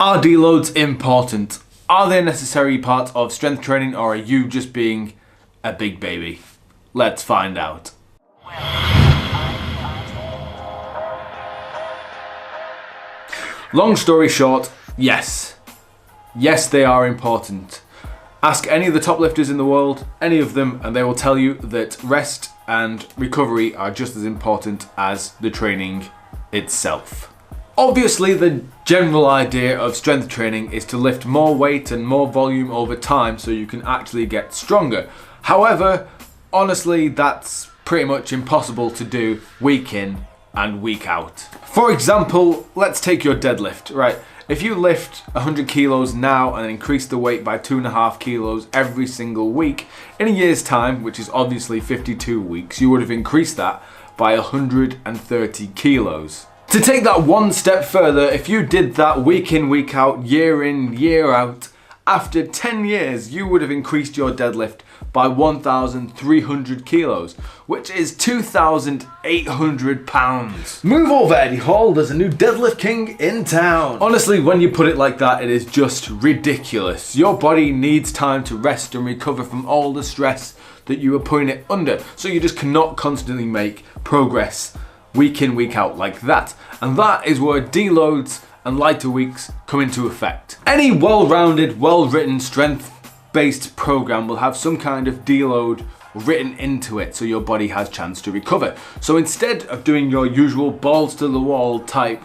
Are deloads important? Are they a necessary part of strength training, or are you just being a big baby? Let's find out. Long story short, yes. Yes, they are important. Ask any of the top lifters in the world, any of them, and they will tell you that rest and recovery are just as important as the training itself. Obviously, the general idea of strength training is to lift more weight and more volume over time so you can actually get stronger. However, honestly, that's pretty much impossible to do week in and week out. For example, let's take your deadlift, right? If you lift 100 kilos now and increase the weight by 2.5 kilos every single week, in a year's time, which is obviously 52 weeks, you would have increased that by 130 kilos. To take that one step further, if you did that week in, week out, year in, year out, after 10 years, you would have increased your deadlift by 1,300 kilos, which is 2,800 pounds. Move over, Eddie Hall, there's a new deadlift king in town. Honestly, when you put it like that, it is just ridiculous. Your body needs time to rest and recover from all the stress that you are putting it under, so you just cannot constantly make progress week in, week out like that. And that is where deloads and lighter weeks come into effect. Any well-rounded, well-written, strength-based program will have some kind of deload written into it so your body has chance to recover. So instead of doing your usual balls to the wall type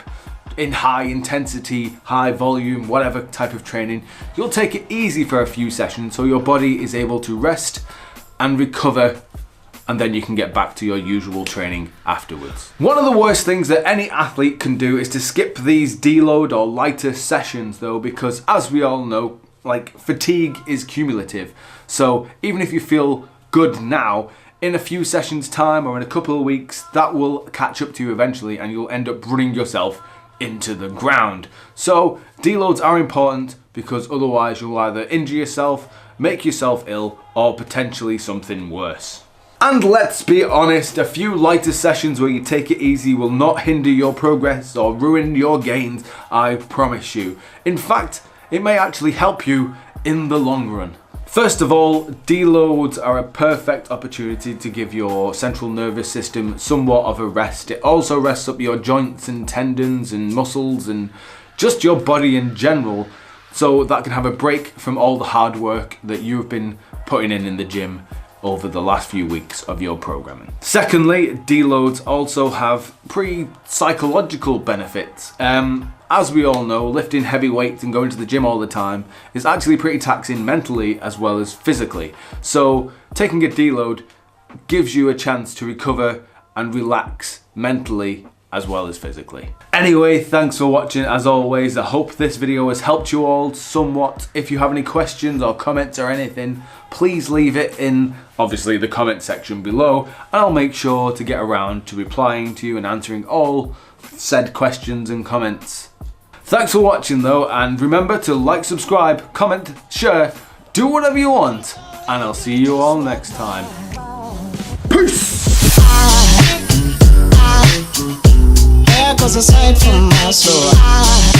in high intensity, high volume, whatever type of training, you'll take it easy for a few sessions so your body is able to rest and recover, and then you can get back to your usual training afterwards. One of the worst things that any athlete can do is to skip these deload or lighter sessions though, because as we all know, like, fatigue is cumulative. So even if you feel good now, in a few sessions time or in a couple of weeks, that will catch up to you eventually and you'll end up running yourself into the ground. So deloads are important because otherwise you'll either injure yourself, make yourself ill, or potentially something worse. And let's be honest, a few lighter sessions where you take it easy will not hinder your progress or ruin your gains, I promise you. In fact, it may actually help you in the long run. First of all, deloads are a perfect opportunity to give your central nervous system somewhat of a rest. It also rests up your joints and tendons and muscles and just your body in general, so that can have a break from all the hard work that you've been putting in the gym over the last few weeks of your programming. Secondly, deloads also have psychological benefits. As we all know, lifting heavy weights and going to the gym all the time is actually pretty taxing mentally as well as physically. So taking a deload gives you a chance to recover and relax mentally as well as physically. Anyway, thanks for watching as always. I hope this video has helped you all somewhat. If you have any questions or comments or anything, please leave it in, obviously, the comment section below, and I'll make sure to get around to replying to you and answering all said questions and comments. Thanks for watching though, and remember to like, subscribe, comment, share, do whatever you want, and I'll see you all next time. Peace! There goes a sight from my soul.